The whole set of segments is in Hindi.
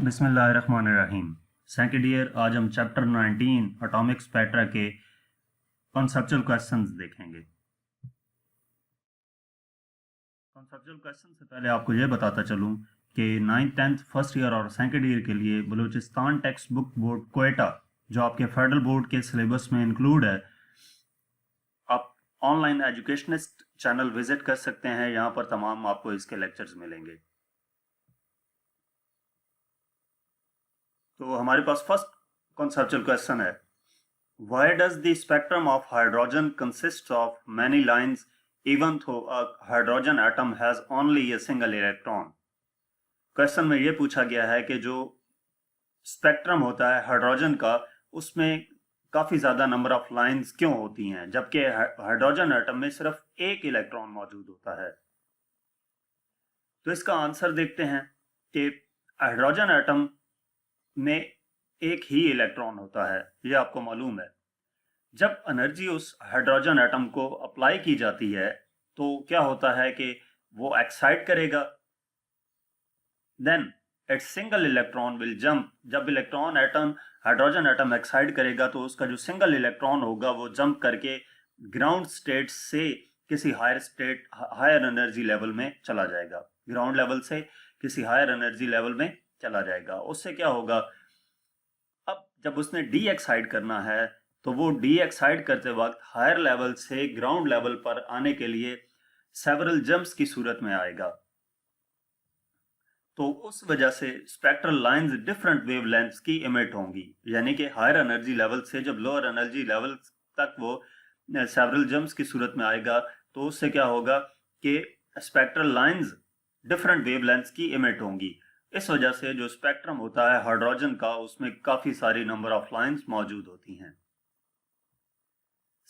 बिस्मिल्लाहिर्रहमानिर्रहीम। सेकंड ईयर, आज हम चैप्टर 19 एटॉमिक स्पेक्ट्रा के कॉन्सेप्चुअल क्वेश्चंस देखेंगे। कॉन्सेप्चुअल क्वेश्चन से पहले आपको ये बताता चलूँ कि 9th 10th फर्स्ट ईयर और सेकंड ईयर के लिए Balochistan text book board Quetta, जो आपके फेडरल बोर्ड के सिलेबस में इंक्लूड है, आप ऑनलाइन एजुकेशनिस्ट चैनल विजिट कर सकते हैं। यहाँ पर तमाम आपको इसके लेक्चर्स मिलेंगे। तो हमारे पास फर्स्ट कॉन्सेप्चुअल क्वेश्चन है, why does the spectrum of hydrogen consist of many lines even though a hydrogen atom has only a single electron. Question में यह पूछा गया है कि जो स्पेक्ट्रम होता है हाइड्रोजन का, उसमें काफी ज्यादा नंबर ऑफ लाइंस क्यों होती हैं, जबकि हाइड्रोजन एटम में सिर्फ एक इलेक्ट्रॉन मौजूद होता है। तो इसका आंसर देखते हैं कि हाइड्रोजन एटम में एक ही इलेक्ट्रॉन होता है, यह आपको मालूम है। जब एनर्जी उस हाइड्रोजन एटम को अप्लाई की जाती है तो क्या होता है कि वो एक्साइट करेगा, then its single electron will jump. जब electron atom hydrogen atom excite करेगा तो उसका जो सिंगल इलेक्ट्रॉन होगा वो जंप करके ग्राउंड स्टेट से किसी हायर एनर्जी लेवल में चला जाएगा। ग्राउंड लेवल से किसी हायर एनर्जी लेवल में चला जाएगा। उससे क्या होगा, अब जब उसने डी एक्साइड करना है तो वो डी एक्साइड करते वक्त हायर लेवल से ग्राउंड लेवल पर आने के लिए सेवरल जंप्स की सूरत में आएगा। तो उस वजह से स्पेक्ट्रल लाइंस डिफरेंट वेवलेंथ्स की इमिट होंगी, यानी कि हायर एनर्जी लेवल से जब लोअर एनर्जी लेवल तक वो सेवरल जंप्स की सूरत में आएगा तो उससे क्या होगा कि स्पेक्ट्रल लाइंस डिफरेंट वेवलेंथ्स की इमिट होंगी। इस वजह से जो स्पेक्ट्रम होता है हाइड्रोजन का, उसमें काफी सारी नंबर ऑफ लाइंस मौजूद होती हैं।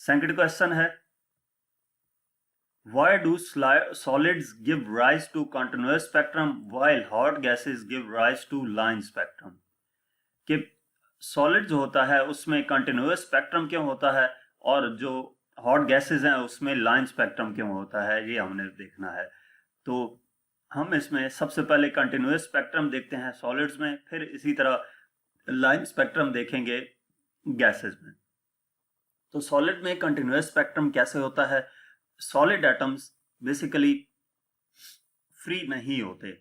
सेकंड क्वेश्चन है, why do solids give rise to continuous spectrum while hot gases give rise to line spectrum. कि सॉलिड जो होता है उसमें कंटीन्यूअस स्पेक्ट्रम क्यों होता है और जो हॉट गैसेस हैं उसमें लाइन स्पेक्ट्रम क्यों होता है, ये हमने देखना है। तो हम इसमें सबसे पहले कंटिन्यूअस स्पेक्ट्रम देखते हैं सॉलिड्स में, फिर इसी तरह लाइन स्पेक्ट्रम देखेंगे गैसेस में। तो सॉलिड में कंटिन्यूअस स्पेक्ट्रम कैसे होता है, सॉलिड एटम्स बेसिकली फ्री नहीं होते।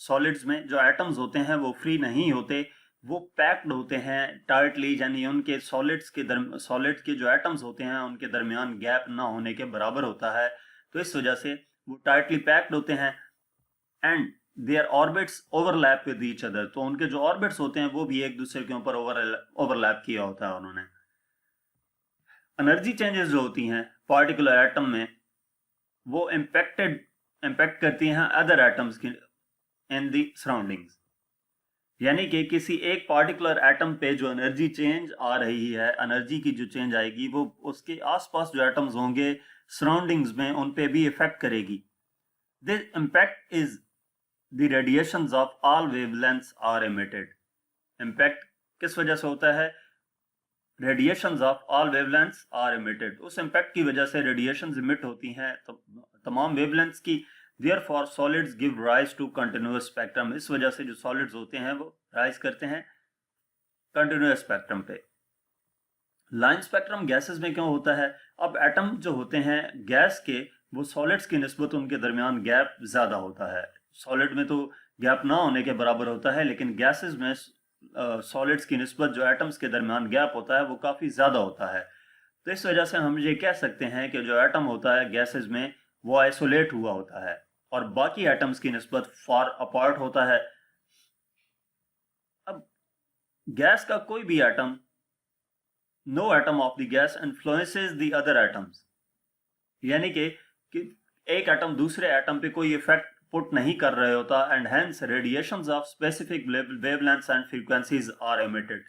सॉलिड्स में जो एटम्स होते हैं वो फ्री नहीं होते, वो पैक्ड होते हैं टाइटली, यानी उनके सॉलिड्स के जो एटम्स होते हैं उनके दरमियान गैप ना होने के बराबर होता है। तो इस वजह से वो टाइटली पैक्ड होते हैं and there orbits overlap with each other. तो उनके जो ऑर्बिट्स होते हैं वो भी एक दूसरे के ऊपर ओवरलैप किया होता है उन्होंने। एनर्जी चेंजेस जो होती हैं पार्टिकुलर एटम में, वो इम्पैक्ट करती हैं अदर एटम्स की इन दी सराउंडिंग्स। यानी कि किसी एक पार्टिकुलर एटम पे जो एनर्जी चेंज आ रही है, एनर्जी की जो चेंज आएगी वो उसके आसपास जो एटम्स होंगे सराउंडिंग्स में, उन पे भी इफेक्ट करेगी। This impact is the radiations of all wavelengths are emitted। impact किस वजह से होता है, radiations of all wavelengths are emitted। उस impact की वजह से radiations emit होती हैं तो तमाम wavelengths की। therefore solids give rise to continuous spectrum। इस वजह से जो solids होते हैं वो rise करते हैं continuous spectrum पे। लाइन स्पेक्ट्रम गैसेस में क्यों होता है, अब एटम जो होते हैं गैस के, वो सॉलिड्स की निस्बत उनके दरमियान गैप ज्यादा होता है। सॉलिड में तो गैप ना होने के बराबर होता है, लेकिन गैसेस में सॉलिड्स की निस्बत जो एटम्स के दरमियान गैप होता है वो काफी ज्यादा होता है। तो इस वजह से हम ये कह सकते हैं कि जो एटम होता है गैसेस में वो आइसोलेट हुआ होता है और बाकी एटम्स की निस्बत फार अपार्ट होता है। अब गैस का कोई भी atom, no atom of the gas influences the other atoms, यानी कि एक एटम दूसरे एटम पे कोई इफेक्ट पुट नहीं कर रहे होता and hence radiations of specific wavelengths and frequencies are emitted.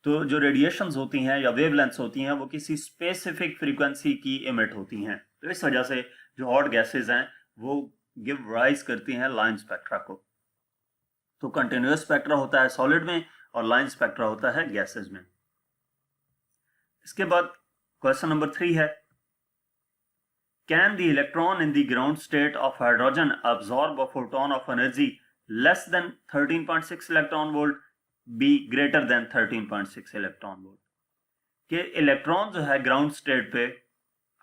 तो जो रेडिएशंस होती हैं या वेवलेंथ्स होती हैं वो किसी स्पेसिफिक फ्रीक्वेंसी की इमिट होती हैं। तो इस वजह से जो हॉट गैसेज हैं वो गिव राइज करती हैं लाइन स्पेक्ट्रा को। तो कंटिन्यूअस स्पेक्ट्रा होता है सॉलिड में और लाइन स्पेक्ट्रा होता है गैसेज में। इसके बाद क्वेश्चन नंबर 3 है, can the electron in the ground state of hydrogen absorb a photon of energy less than 13.6 electron volt, be greater than 13.6 electron volt. कि इलेक्ट्रॉन जो है ग्राउंड स्टेट पे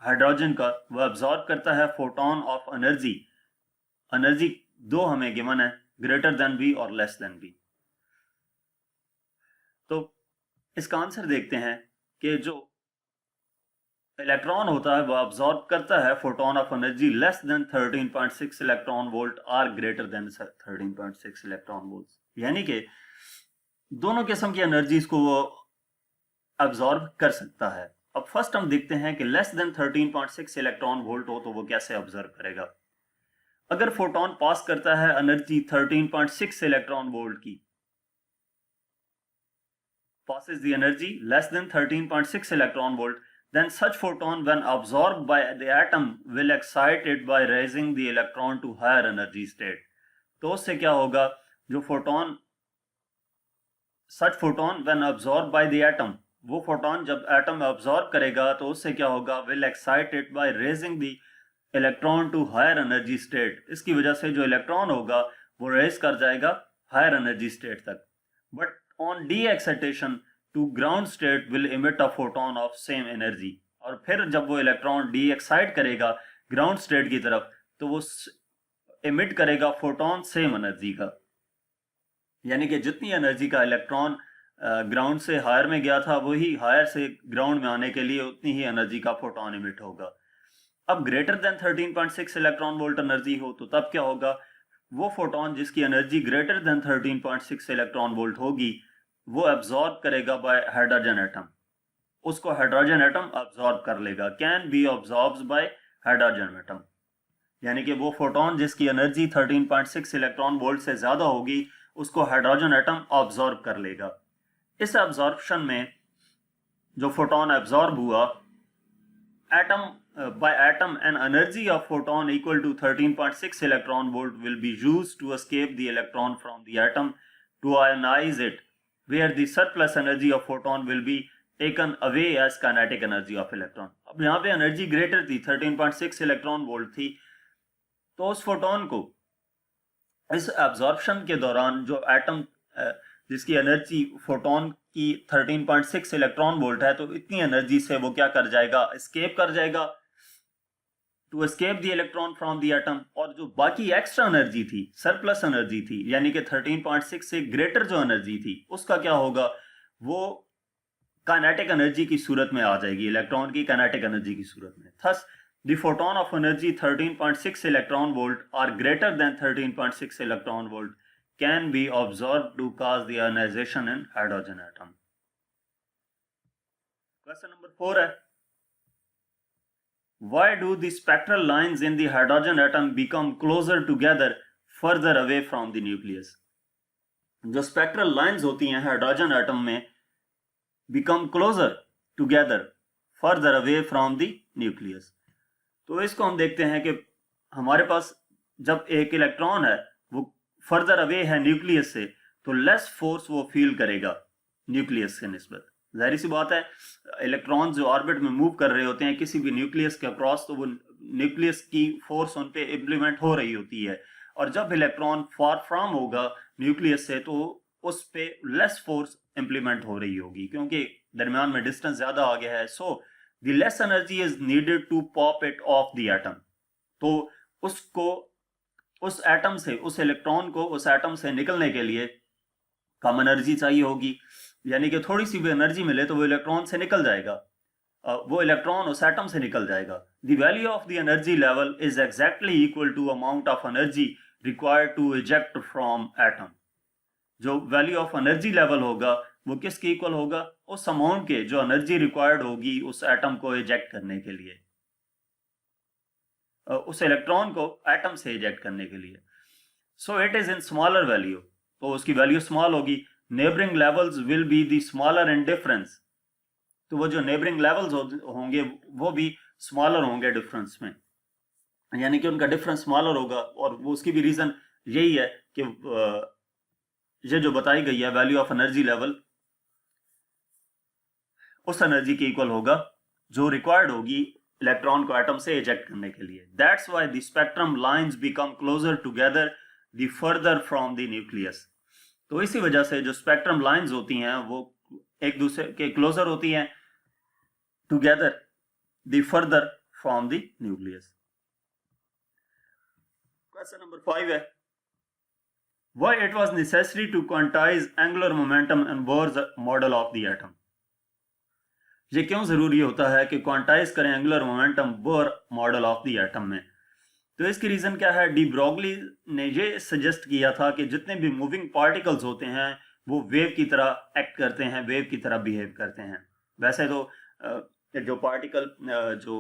हाइड्रोजन का वो अब्सॉर्ब करता है फोटोन ऑफ एनर्जी, एनर्जी दो हमें गिवन है, ग्रेटर देन बी और लेस देन बी। तो इसका आंसर देखते हैं कि जो इलेक्ट्रॉन होता है वो अब्सॉर्ब करता है photon of energy less than 13.6 electron volt और ग्रेटर देन 13.6 इलेक्ट्रॉन वोल्ट, यानी कि दोनों किस्म की एनर्जीज को वो अब्सॉर्ब कर सकता है। अब फर्स्ट हम देखते हैं कि लेस देन 13.6 इलेक्ट्रॉन वोल्ट हो तो वो कैसे ऑब्जर्व करेगा। अगर फोटोन पास करता है एनर्जी 13.6 इलेक्ट्रॉन वोल्ट की, passes the energy less than 13.6 electron volt, then such photon when absorbed by the atom will excite it by raising the electron to higher energy state। तो उससे क्या होगा, जो photon such photon when absorbed by the atom, वो फोटोन जब एटम में अब्सॉर्ब करेगा तो उससे क्या होगा, will excite it by raising the electron to higher energy state। इसकी वजह से जो इलेक्ट्रॉन होगा वो रेज कर जाएगा हायर एनर्जी स्टेट तक। But on de-excitation to ground state will emit a photon of same energy। और फिर जब वो इलेक्ट्रॉन de-excite करेगा ग्राउंड स्टेट की तरफ तो वो emit करेगा फोटोन सेम एनर्जी का, यानी कि जितनी एनर्जी का इलेक्ट्रॉन ग्राउंड से हायर में गया था वही हायर से ग्राउंड में आने के लिए उतनी ही एनर्जी का फोटोन इमिट होगा। अब greater than 13.6 electron volt energy हो तो तब क्या होगा, वो फोटोन जिसकी energy greater than 13.6 electron volt होगी वो एब्जॉर्ब करेगा बाय हाइड्रोजन एटम, उसको हाइड्रोजन एटम एब्जॉर्ब कर लेगा, can be absorbed by hydrogen atom, यानी कि वो फोटोन जिसकी एनर्जी 13.6 इलेक्ट्रॉन वोल्ट से ज्यादा होगी उसको हाइड्रोजन एटम ऑब्जॉर्ब कर लेगा। इस एब्जॉर्प्शन में जो फोटोन एब्जॉर्ब हुआ, atom by atom an energy of photon equal to 13.6 electron volt will be used to escape the electron from the atom to ionize it, where the surplus energy of photon will be taken away as kinetic energy of electron। अब यहाँ पे एनर्जी ग्रेटर थी, 13.6 इलेक्ट्रॉन वोल्ट थी, तो उस फोटोन को इस एब्जॉर्प्शन के दौरान जो एटम जिसकी एनर्जी फोटोन की 13.6 इलेक्ट्रॉन वोल्ट है, तो इतनी एनर्जी से वो क्या कर जाएगा, एस्केप कर जाएगा, to escape the electron from the atom. और जो बाकी एक्स्ट्रा एनर्जी थी, सरप्लस एनर्जी थी, यानी कि 13.6 से ग्रेटर जो एनर्जी थी उसका क्या होगा, वो काइनेटिक एनर्जी की सूरत में आ जाएगी, इलेक्ट्रॉन की काइनेटिक एनर्जी की सूरत में। Thus the photon of energy 13.6 electron volt और greater than 13.6 electron volt can be observed to cause the ionisation in hydrogen atom. Question number 4 है, why do the spectral lines in the hydrogen atom become closer together further away from the nucleus। जो स्पेक्ट्रल लाइंस होती हैं हाइड्रोजन एटम में, become closer together further away from the nucleus। तो इसको हम देखते हैं कि हमारे पास जब एक इलेक्ट्रॉन है वो फर्दर अवे है न्यूक्लियस से, तो लेस फोर्स वो फील करेगा न्यूक्लियस के निस्बत। जाहिर सी बात है, इलेक्ट्रॉन जो ऑर्बिट में मूव कर रहे होते हैं किसी भी न्यूक्लियस के अक्रॉस, तो वो न्यूक्लियस की फोर्स उन पे इम्प्लीमेंट हो रही होती है, और जब इलेक्ट्रॉन फार फ्रॉम होगा न्यूक्लियस से तो उस पे लेस फोर्स इम्प्लीमेंट हो रही होगी, क्योंकि दरमियान में डिस्टेंस ज्यादा आ गया है। So the less energy is needed to pop it off the atom. तो उसको उस एटम से, उस इलेक्ट्रॉन को उस एटम से निकलने के लिए कम एनर्जी चाहिए होगी, यानी कि थोड़ी सी भी एनर्जी मिले तो वो इलेक्ट्रॉन से निकल जाएगा, वो इलेक्ट्रॉन उस एटम से निकल जाएगा। The value of the energy level is exactly equal to amount of energy required to eject from atom. जो वैल्यू ऑफ एनर्जी लेवल होगा वो किसके इक्वल होगा, उस अमाउंट के जो एनर्जी रिक्वायर्ड होगी उस एटम को इजेक्ट करने के लिए, उस इलेक्ट्रॉन को एटम से इजेक्ट करने के लिए। So it is in smaller value, तो उसकी वैल्यू स्मॉल होगी। Neighbouring levels will be the smaller in difference, तो वो जो नेबरिंग लेवल्स होंगे वो भी स्मॉलर होंगे डिफरेंस में, यानी कि उनका डिफरेंस स्मॉलर होगा। और वो उसकी भी रीजन यही है कि ये जो बताई गई है वैल्यू ऑफ एनर्जी लेवल उस एनर्जी के इक्वल होगा जो रिक्वायर्ड होगी इलेक्ट्रॉन को एटम से इजेक्ट करने के लिए। That's why the spectrum lines become closer together the further from the nucleus. तो इसी वजह से जो स्पेक्ट्रम लाइंस होती हैं वो एक दूसरे के क्लोजर होती हैं, together the further from the nucleus. Question number 5 है, why it was necessary to quantize angular momentum in Bohr's model of the atom। ये क्यों जरूरी होता है कि क्वांटाइज करें angular momentum Bohr model of the atom में? तो इसकी रीजन क्या है? डी ब्रोगली ने ये सजेस्ट किया था कि जितने भी मूविंग पार्टिकल्स होते हैं वो वेव की तरह एक्ट करते हैं, वेव की तरह बिहेव करते हैं। वैसे तो जो पार्टिकल जो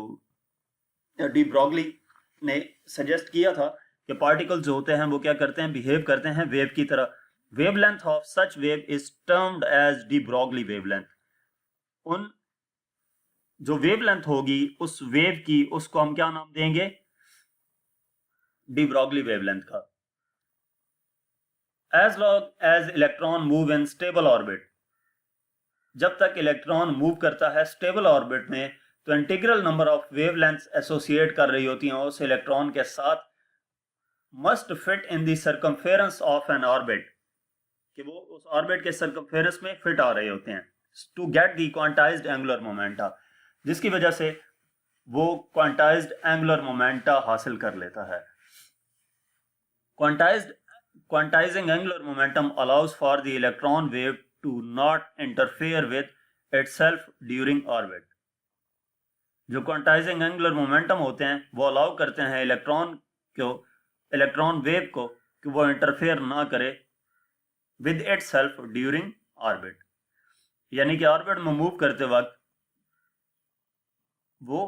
डी ब्रोगली ने सजेस्ट किया था कि पार्टिकल जो होते हैं वो क्या करते हैं, बिहेव करते हैं वेव की तरह। Wavelength of such wave is termed as de Broglie wavelength. उन जो वेवलेंथ होगी उस वेव की, उसको हम क्या नाम देंगे? डी ब्रोगली वेवलेंथ का। As long as electron move in stable orbit, जब तक इलेक्ट्रॉन मूव करता है स्टेबल ऑर्बिट में, तो integral number of wavelengths associate कर रही होती हैं उस इलेक्ट्रॉन के साथ, must fit in the circumference of N orbit, कि वो उस ऑर्बिट के सर्कमफेरेंस में फिट आ रहे होते हैं, to get the quantised angular momenta, जिसकी वजह से वो क्वांटाइज्ड एंगुलर मोमेंटा हासिल कर लेता है। Quantising angular momentum allows for the electron wave to not interfere with itself during orbit. जो क्वांटाइजिंग एंगुलर मोमेंटम होते हैं वो अलाउ करते हैं इलेक्ट्रॉन वेव को कि वो इंटरफेयर ना करे विद इटसेल्फ ड्यूरिंग ऑर्बिट, यानी कि ऑर्बिट में मूव करते वक्त वो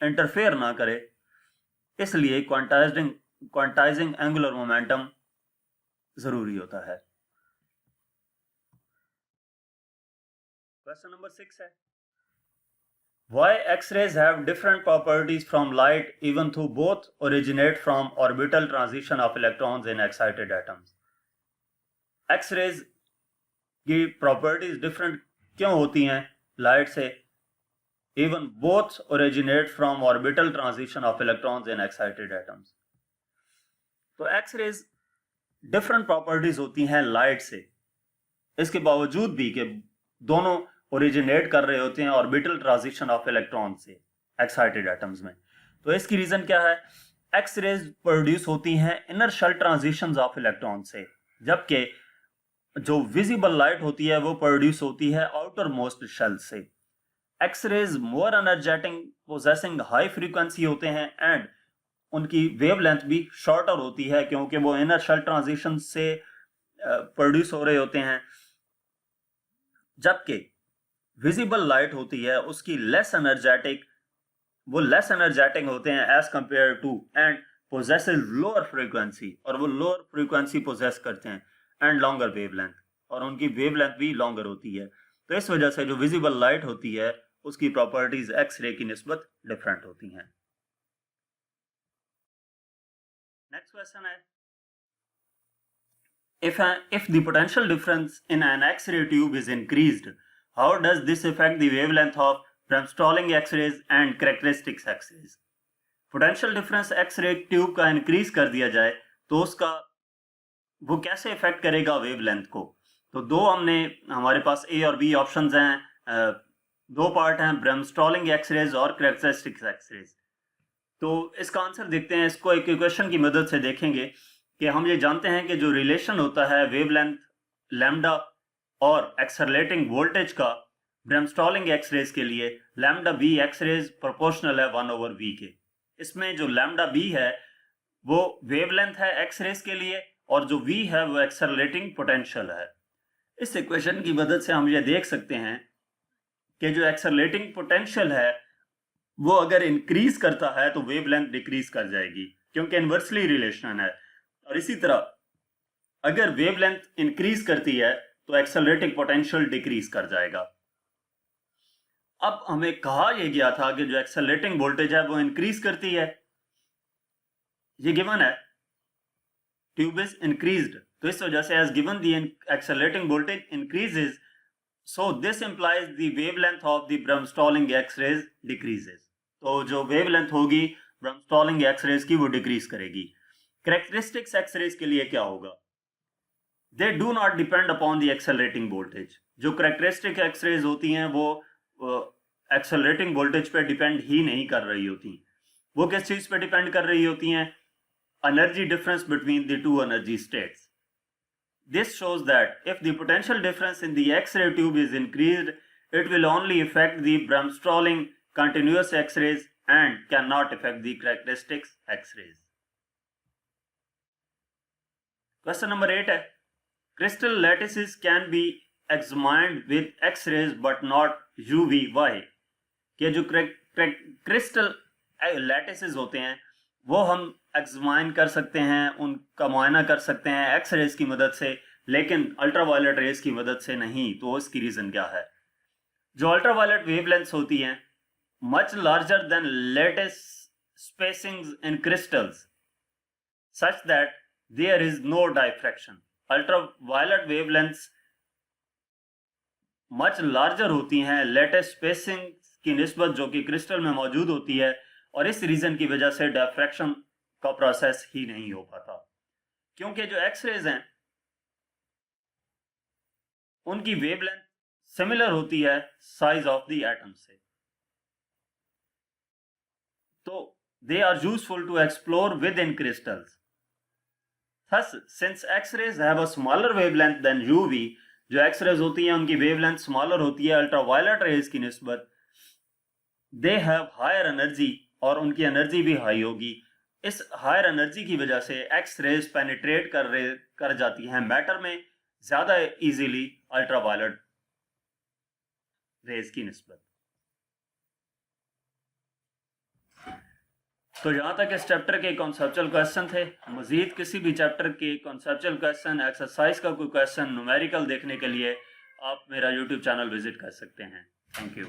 इंटरफेयर ना करे, इसलिए क्वांटाइजिंग एंगुलर मोमेंटम जरूरी होता है। क्वेश्चन नंबर 6 है, why X-rays have different properties from light even though both originate from orbital transition of electrons in excited atoms। X-rays की प्रॉपर्टीज डिफरेंट क्यों होती हैं लाइट से? even both originate from orbital transition of electrons in excited atoms। तो एक्स-रेज डिफरेंट प्रॉपर्टीज होती हैं लाइट से, इसके बावजूद भी कि दोनों ओरिजिनेट कर रहे होते हैं ऑर्बिटल ट्रांजिशन ऑफ इलेक्ट्रॉन से एक्साइटेड एटम्स में। तो इसकी रीजन क्या है? एक्स-रेज प्रोड्यूस होती हैं inner shell transitions of electron से, जबकि जो विजिबल लाइट होती है वो प्रोड्यूस होती है आउटर मोस्ट शेल से। X-rays more energetic, possessing high frequency होते हैं एंड उनकी वेवलेंथ भी शॉर्टर होती है क्योंकि वो इनर शेल ट्रांजिशन से प्रोड्यूस हो रहे होते हैं, जबकि विजिबल लाइट होती है उसकी लेस एनर्जेटिक होते हैं as compare to, and possesses lower frequency, और वो लोअर फ्रीक्वेंसी पोजेस करते हैं एंड लॉन्गर वेवलेंथ, और उनकी वेवलेंथ भी लॉन्गर होती है। तो इस वजह से जो विजिबल लाइट होती है उसकी प्रॉपर्टीज एक्स-रे की निस्बत डिफरेंट होती हैं। नेक्स्ट क्वेश्चन है, if the potential difference in an X-ray tube is increased, how does this affect the wavelength of Bremsstrahlung X-rays and characteristics X-rays? Potential difference X-ray tube का इंक्रीज कर दिया जाए तो उसका वो कैसे इफेक्ट करेगा वेवलेंथ को? तो हमारे पास ए और बी ऑप्शंस हैं, दो पार्ट हैं, ब्रेमस्टॉलिंग एक्सरेज और कैरेक्टरिस्टिक्स एक्सरेज। तो इसका आंसर देखते हैं, इसको एक इक्वेशन की मदद से देखेंगे कि हम ये जानते हैं कि जो रिलेशन होता है वेवलेंथ लैम्डा और एक्सेलरेटिंग वोल्टेज का ब्रेमस्टॉलिंग एक्सरेज के लिए, लैम्डा बी एक्सरेज प्रोपोर्शनल है 1/v के। इसमें जो लैम्डा बी है वो वेवलेंथ है एक्सरेज के लिए और जो v है वो एक्सेलरेटिंग पोटेंशियल है। इस इक्वेशन की मदद से हम ये देख सकते हैं कि जो एक्सेलरेटिंग पोटेंशियल है वो अगर इंक्रीज करता है तो वेवलेंथ डिक्रीज कर जाएगी क्योंकि इनवर्सली रिलेशन है, और इसी तरह अगर वेवलेंथ इंक्रीज करती है तो एक्सेलरेटिंग पोटेंशियल डिक्रीज कर जाएगा। अब हमें कहा यह गया था कि जो एक्सेलरेटिंग वोल्टेज है वो इंक्रीज करती है, ये गिवन है, ट्यूब इज इंक्रीज्ड, तो इस वजह से as given the accelerating voltage increases, so this implies the wavelength of the bremsstrahlung x-rays decreases. तो जो वेवलेंथ होगी ब्रेमस्टॉलिंग एक्स-रेज की वो डिक्रीज करेगी। कैरेक्टरिस्टिक्स एक्सरेज के लिए क्या होगा? They do not depend upon the accelerating voltage. जो कैरेक्टरिस्टिक एक्सरेज होती हैं वो एक्सेलरेटिंग वोल्टेज पे डिपेंड ही नहीं कर रही होती। वो किस चीज पे डिपेंड कर रही होती हैं? Energy difference between the two energy states. This shows that if the potential difference in the X-ray tube is increased, it will only affect the Bremsstrahlung continuous X-rays and cannot affect the characteristics X-rays. Question number 8 है, crystal lattices can be examined with X-rays but not UV. Why? कि जो crystal lattices होते हैं वो हम एग्जामाइन कर सकते हैं, उनका मुआयना कर सकते हैं एक्स रेज की मदद से, लेकिन अल्ट्रावायलेट रेज की मदद से नहीं। तो इसकी रीजन क्या है? जो अल्ट्रावायलेट वेवलेंथ्स होती हैं much larger than latest spacings in crystals such that there is no diffraction. Ultraviolet wavelengths much larger होती हैं लेटेस्ट स्पेसिंग की निस्बत जो कि क्रिस्टल में मौजूद होती है, और इस रीजन की वजह से डायफ्रैक्शन का प्रोसेस ही नहीं हो पाता, क्योंकि जो एक्सरेज हैं उनकी वेवलेंथ सिमिलर होती है साइज ऑफ द एटम से। तो they are useful to explore within crystals. Thus, since X-rays have a smaller wavelength than UV, जो एक्सरेज होती हैं उनकी वेवलेंथ स्मॉलर होती है अल्ट्रावायलेट रेज की निस्बत, दे हैव हायर एनर्जी और उनकी एनर्जी भी हाई होगी। इस हायर एनर्जी की वजह से एक्स रेज पेनिट्रेट कर जाती हैं मैटर में ज्यादा इजीली अल्ट्रावायलेट रेज की निस्बत। तो यहाँ तक इस चैप्टर के कॉन्सेप्चुअल क्वेश्चन थे। मजीद किसी भी चैप्टर के कॉन्सेप्चुअल क्वेश्चन, एक्सरसाइज का कोई क्वेश्चन, न्यूमेरिकल देखने के लिए आप मेरा यूट्यूब चैनल विजिट कर सकते हैं। Thank you.